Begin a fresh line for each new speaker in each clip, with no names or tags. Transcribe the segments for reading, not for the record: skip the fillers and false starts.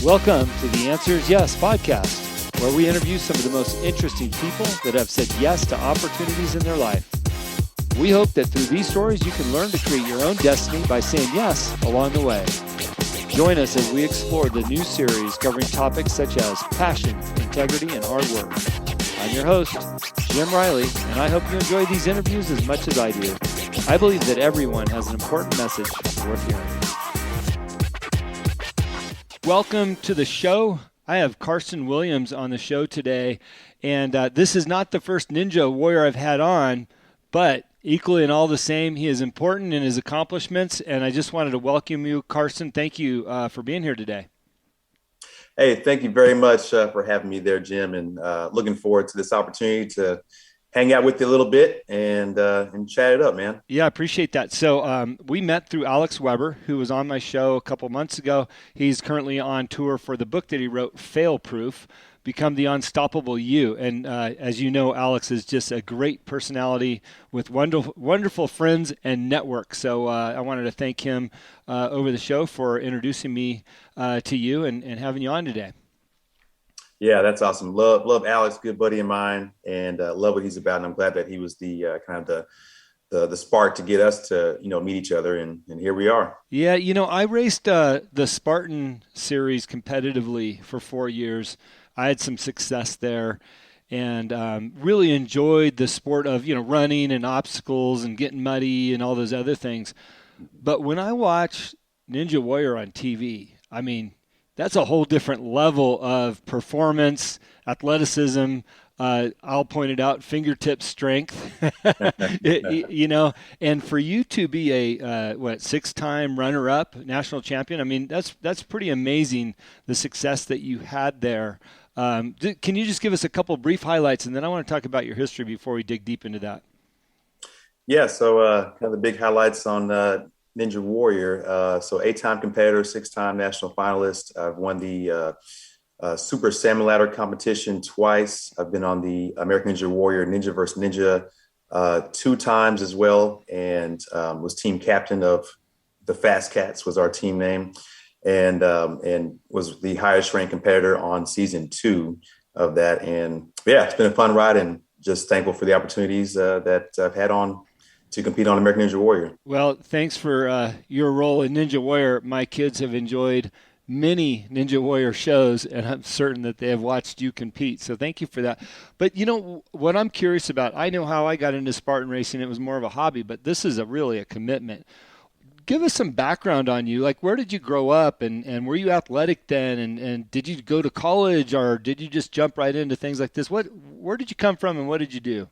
Welcome to the Answer is Yes podcast, where we interview some of the most interesting people that have said yes to opportunities in their life. We hope that through these stories, you can learn to create your own destiny by saying yes along the way. Join us as we explore the new series covering topics such as passion, integrity, and hard work. I'm your host, Jim Riley, and I hope you enjoy these interviews as much as I do. I believe that everyone has an important message worth hearing. Welcome to the show. I have Karsten Williams on the show today, and this is not the first Ninja Warrior I've had on, but equally and all the same, he is important in his accomplishments, and I just wanted to welcome you, Karsten. Thank you for being here today.
Hey, thank you very much for having me there, Jim, and looking forward to this opportunity to hang out with you a little bit and chat it up, man.
Yeah, I appreciate that. So we met through Alex Weber, who was on my show a couple months ago. He's currently on tour for the book that he wrote, Fail Proof, Become the Unstoppable You. And as you know, Alex is just a great personality with wonderful friends and network. So I wanted to thank him over the show for introducing me to you and having you on today.
Yeah, that's awesome. Love Alex, good buddy of mine, and love what he's about. And I'm glad that he was the kind of the spark to get us to meet each other, and here we are.
Yeah, I raced the Spartan series competitively for 4 years. I had some success there, and really enjoyed the sport of running and obstacles and getting muddy and all those other things. But when I watch Ninja Warrior on TV, I mean, that's a whole different level of performance, athleticism. I'll point it out, fingertip strength. And for you to be a 6-time runner-up, national champion. I mean, that's pretty amazing, the success that you had there. Can you just give us a couple brief highlights, and then I want to talk about your history before we dig deep into that.
Yeah, so kind of the big highlights on Ninja Warrior. So 8-time competitor, 6-time national finalist. I've won the Super Salmon Ladder competition twice. I've been on the American Ninja Warrior Ninja vs. Ninja 2 times as well, and was team captain of the Fast Cats was our team name, and was the highest ranked competitor on season 2 of that. And yeah, it's been a fun ride, and just thankful for the opportunities that I've had on to compete on American Ninja Warrior.
Well, thanks for your role in Ninja Warrior. My kids have enjoyed many Ninja Warrior shows, and I'm certain that they have watched you compete. So thank you for that. But what I'm curious about, I know how I got into Spartan racing. It was more of a hobby, but this is really a commitment. Give us some background on you. Like, where did you grow up, and were you athletic then? And did you go to college, or did you just jump right into things like this? Where did you come from, and what did you do?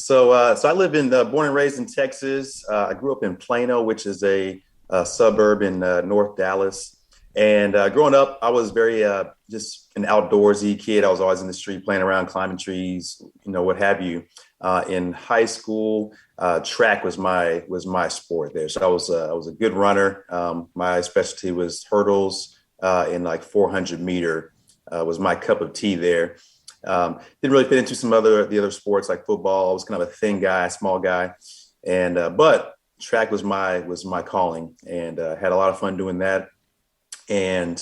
So I live born and raised in Texas. I grew up in Plano, which is a suburb in North Dallas. And growing up, I was very just an outdoorsy kid. I was always in the street playing around, climbing trees, what have you. In high school, track was my sport there. So I was a good runner. My specialty was hurdles in like 400 meter was my cup of tea there. Didn't really fit into the other sports like football. I was kind of a thin guy, small guy, and but track was my calling, and had a lot of fun doing that. And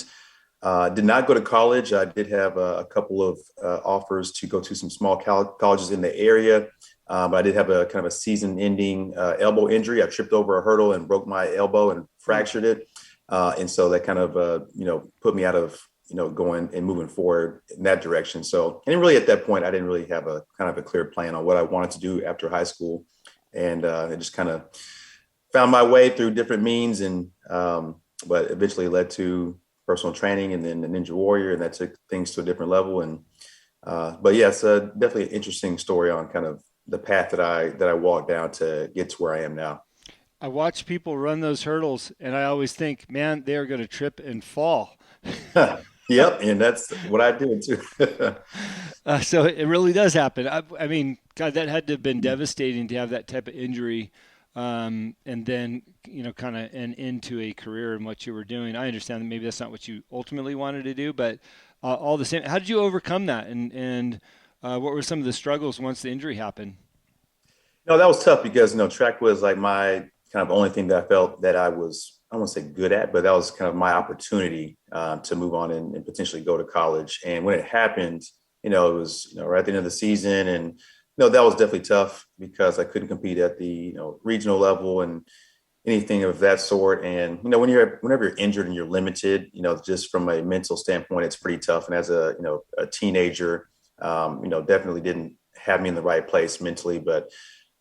did not go to college. I did have a couple of offers to go to some small colleges in the area, but I did have a kind of a season-ending elbow injury. I tripped over a hurdle and broke my elbow and fractured it, and so that kind of put me out of going and moving forward in that direction. So, and really at that point, I didn't really have a kind of a clear plan on what I wanted to do after high school. And I just kind of found my way through different means, and but eventually led to personal training and then the Ninja Warrior, and that took things to a different level. And but yeah, it's definitely an interesting story on kind of the path that I walked down to get to where I am now.
I watch people run those hurdles, and I always think, man, they are going to trip and fall.
Yep, and that's what I do too.
So it really does happen. I mean, God, that had to have been devastating to have that type of injury, and then kind of an into a career in what you were doing. I understand that maybe that's not what you ultimately wanted to do, but all the same, how did you overcome that? And what were some of the struggles once the injury happened?
No, that was tough because track was like my kind of only thing that I felt that I was I won't say good at, but that was kind of my opportunity to move on and potentially go to college. And when it happened, it was right at the end of the season, and that was definitely tough because I couldn't compete at the regional level and anything of that sort. And whenever you're injured and you're limited, just from a mental standpoint, it's pretty tough. And as a teenager, definitely didn't have me in the right place mentally. But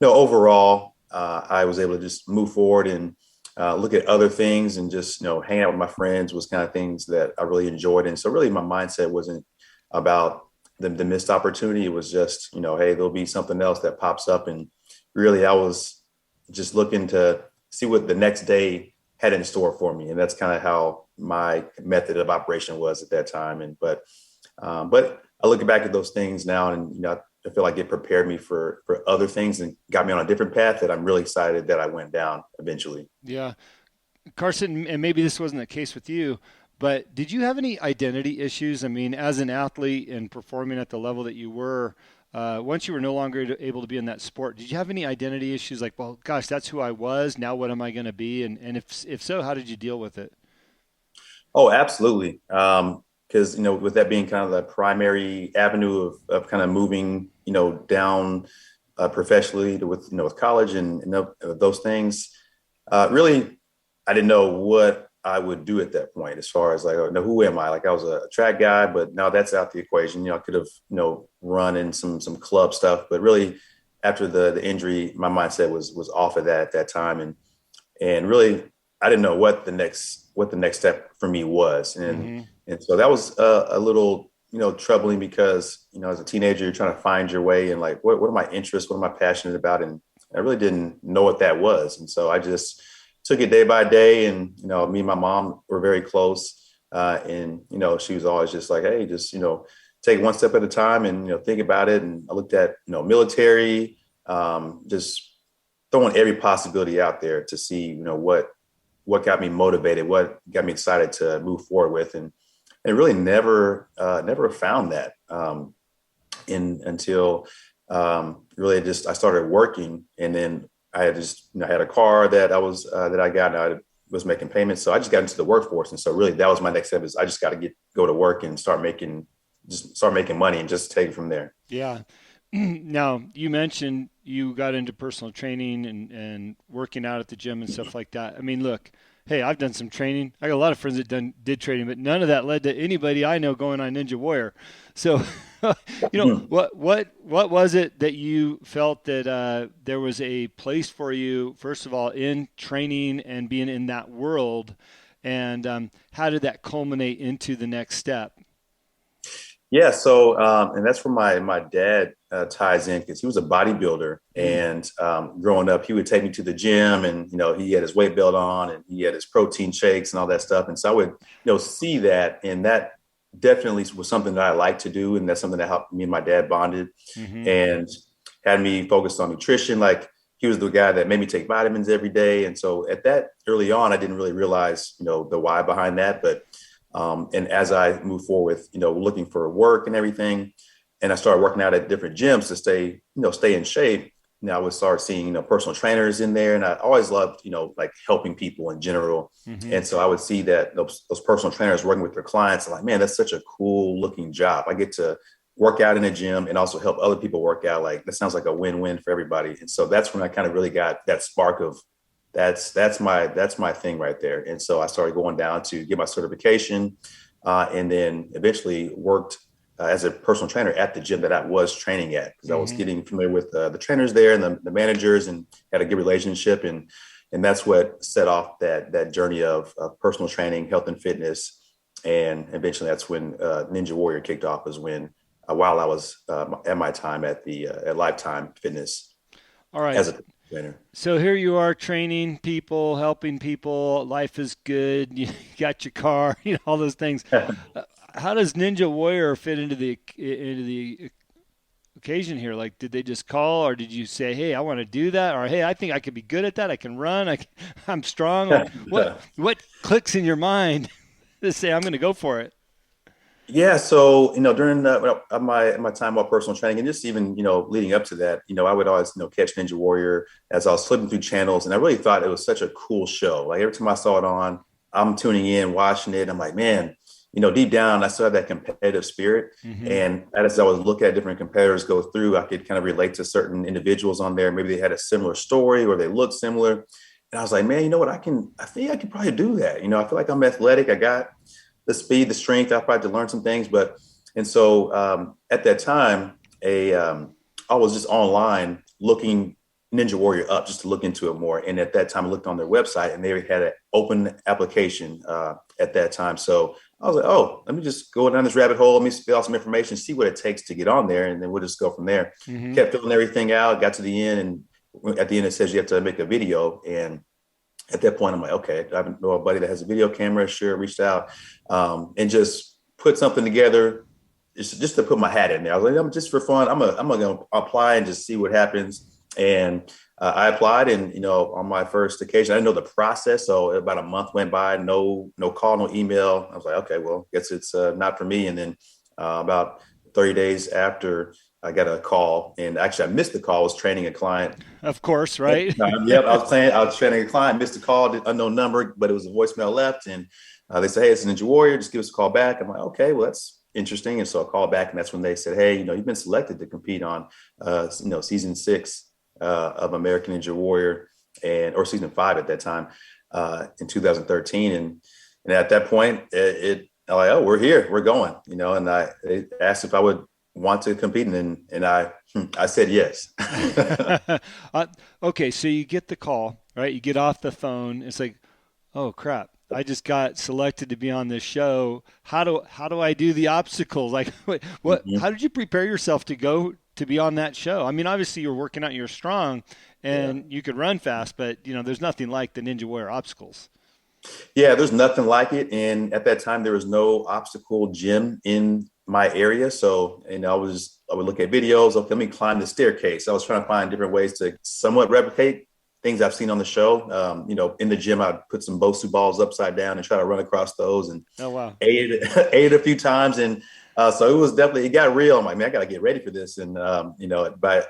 overall, I was able to just move forward and look at other things and just hang out with my friends was kind of things that I really enjoyed. And so really my mindset wasn't about the missed opportunity. It was just hey, there'll be something else that pops up. And really I was just looking to see what the next day had in store for me. And that's kind of how my method of operation was at that time. But I look back at those things now, and I feel like it prepared me for other things and got me on a different path that I'm really excited that I went down eventually.
Yeah. Karsten, and maybe this wasn't the case with you, but did you have any identity issues? I mean, as an athlete and performing at the level that you were, once you were no longer able to be in that sport, did you have any identity issues like, well, gosh, that's who I was. Now what am I going to be? And if so, how did you deal with it?
Oh, absolutely. Because with that being kind of the primary avenue of kind of moving, down professionally with college and those things, really, I didn't know what I would do at that point as far as like, oh, no, who am I? Like I was a track guy, but now that's out the equation. I could have, run in some club stuff, but really after the injury, my mindset was off of that at that time. And really, I didn't know what the next step for me was. And so that was a little, troubling because, as a teenager, you're trying to find your way and like, what are my interests? What am I passionate about? And I really didn't know what that was. And so I just took it day by day. And, me and my mom were very close. And, she was always just like, hey, just, take one step at a time and, think about it. And I looked at, military, just throwing every possibility out there to see, what got me motivated, what got me excited to move forward with. And really never found that until really I started working. And then I had had a car that I got, and I was making payments. So I just got into the workforce. And so really that was my next step is I just got to go to work and start making money and just take it from there.
Yeah. Now, you mentioned you got into personal training and working out at the gym and stuff like that. I mean, look, hey, I've done some training. I got a lot of friends that did training, but none of that led to anybody I know going on Ninja Warrior. So, what was it that you felt that there was a place for you, first of all, in training and being in that world, and how did that culminate into the next step?
Yeah. So, and that's where my dad ties in because he was a bodybuilder, and growing up, he would take me to the gym, and he had his weight belt on, and he had his protein shakes and all that stuff. And so I would see that, and that definitely was something that I like to do, and that's something that helped me and my dad bonded, and had me focused on nutrition. Like he was the guy that made me take vitamins every day, and so at that early on, I didn't really realize the why behind that, but. And as I moved forward with, looking for work and everything, and I started working out at different gyms to stay in shape. Now I would start seeing, personal trainers in there, and I always loved, like helping people in general. And so I would see that those personal trainers working with their clients. I'm like, man, that's such a cool looking job. I get to work out in a gym and also help other people work out. Like that sounds like a win-win for everybody. And so that's when I kind of really got that spark of, that's my thing right there. And so I started going down to get my certification, and then eventually worked as a personal trainer at the gym that I was training at, because I was getting familiar with the trainers there and the managers, and had a good relationship. And that's what set off that journey of personal training, health and fitness. And eventually that's when Ninja Warrior kicked off, was when while I was at my time at Lifetime Fitness.
All right.
As a trainer.
So here you are training people, helping people. Life is good. You got your car, all those things. How does Ninja Warrior fit into the occasion here? Like, did they just call, or did you say, "Hey, I want to do that," or "Hey, I think I could be good at that. I can run. I'm strong." Like, what clicks in your mind to say I'm going to go for it?
Yeah, so during my time while personal training, and just even leading up to that, I would always catch Ninja Warrior as I was flipping through channels, and I really thought it was such a cool show. Like every time I saw it on, I'm tuning in, watching it. I'm like, man, deep down, I still have that competitive spirit,
Mm-hmm.
and as I was looking at different competitors go through, I could kind of relate to certain individuals on there. Maybe they had a similar story or they looked similar, and I was like, man, you know what? I think I could probably do that. I feel like I'm athletic. I got the speed, the strength. I probably had to learn some things, and so at that time, a I was just online looking Ninja Warrior up just to look into it more. And at that time, I looked on their website, and they had an open application at that time. So I was like, oh, let me just go down this rabbit hole. Let me fill out some information, see what it takes to get on there, and then we'll just go from there.
Mm-hmm.
Kept filling everything out. Got to the end, and at the end, it says you have to make a video. And at that point, I'm like, okay, I know a buddy that has a video camera. Sure, reached out and just put something together, just to put my hat in there. I was like, I'm just for fun. I'm gonna apply and just see what happens. And I applied, and on my first occasion, I didn't know the process, so about a month went by, no call, no email. I was like, okay, well, guess it's not for me. And then about 30 days after, I got a call, and actually, I missed the call. I was training a client.
Of course, right?
Yep, I was training a client, missed a call, unknown number, but it was a voicemail left, and they said, "Hey, it's a Ninja Warrior. Just give us a call back." I'm like, "Okay, well, that's interesting." And so I called back, and that's when they said, "Hey, you've been selected to compete on, season 6 of American Ninja Warrior, or season 5 at that time, in 2013." And at that point, I'm like, "Oh, we're here, we're going," And they asked if I would want to compete, and I said yes.
uh, okay, so you get the call, right? You get off the phone. It's like, oh crap! I just got selected to be on this show. How do I do the obstacles? Like, what?
Mhm.
How did you prepare yourself to go to be on that show? I mean, obviously you're working out, you're strong,
Yeah.
and you could run fast, but there's nothing like the Ninja Warrior obstacles.
Yeah, there's nothing like it. And at that time, there was no obstacle gym in my area. So, I would look at videos. Okay, let me climb the staircase. I was trying to find different ways to somewhat replicate things I've seen on the show. In the gym, I'd put some Bosu balls upside down and try to run across those, and
Oh wow.
ate ate a few times. And so it got real. I'm like, man, I got to get ready for this. And, but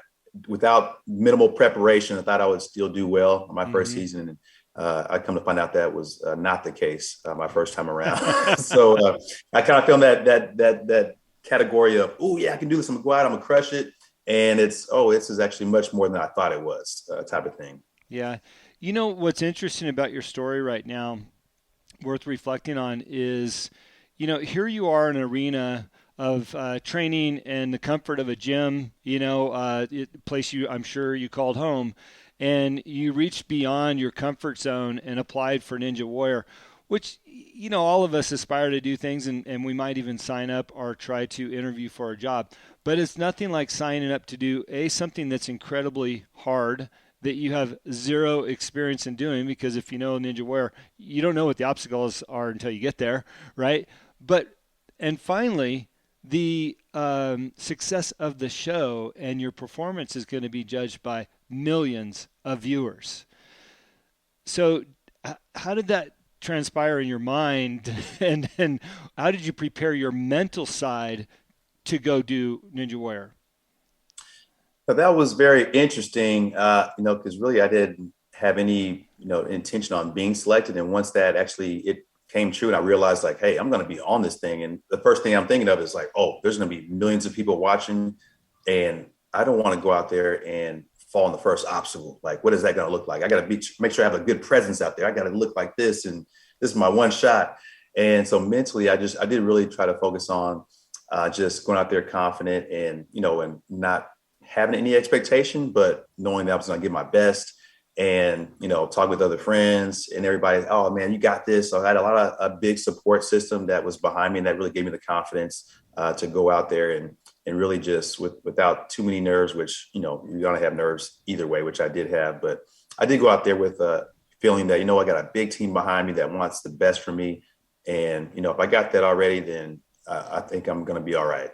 without minimal preparation, I thought I would still do well on my first
Mm-hmm.
season. And I come to find out that was not the case my first time around. So I kind of feel that category of, oh yeah, I can do this. I'm gonna go out. I'm gonna crush it. And this is actually much more than I thought it was, type of thing.
Yeah. You know what's interesting about your story right now, worth reflecting on, is, here you are in an arena of training and the comfort of a gym, place I'm sure you called home, and you reached beyond your comfort zone and applied for Ninja Warrior, which, all of us aspire to do things, and we might even sign up or try to interview for a job. But it's nothing like signing up to do something that's incredibly hard that you have zero experience in doing, because if you know Ninja Warrior, you don't know what the obstacles are until you get there, right? But and finally, the success of the show and your performance is going to be judged by millions of viewers. So, how did that transpire in your mind, and how did you prepare your mental side to go do Ninja Warrior?
But that was very interesting, because really I didn't have any, intention on being selected. And once that actually it came true, and I realized like, hey, I'm going to be on this thing. And the first thing I'm thinking of is like, oh, there's going to be millions of people watching, and I don't want to go out there and fall on the first obstacle. Like, what is that going to look like? I got to make sure I have a good presence out there. I got to look like this, and this is my one shot. And so mentally, I did really try to focus on just going out there confident, and not having any expectation, but knowing that I was going to give my best, and, talk with other friends and everybody. Oh man, you got this. So I had a big support system that was behind me, and that really gave me the confidence to go out there and really just without too many nerves, which, you're going to have nerves either way, which I did have, but I did go out there with a feeling that, I got a big team behind me that wants the best for me. And, if I got that already, then I think I'm going to be all right.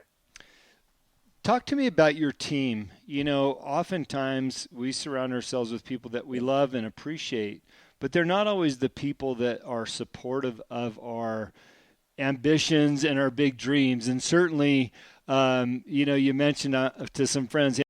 Talk to me about your team. Oftentimes we surround ourselves with people that we love and appreciate, but they're not always the people that are supportive of our ambitions and our big dreams. And certainly, you mentioned to some friends,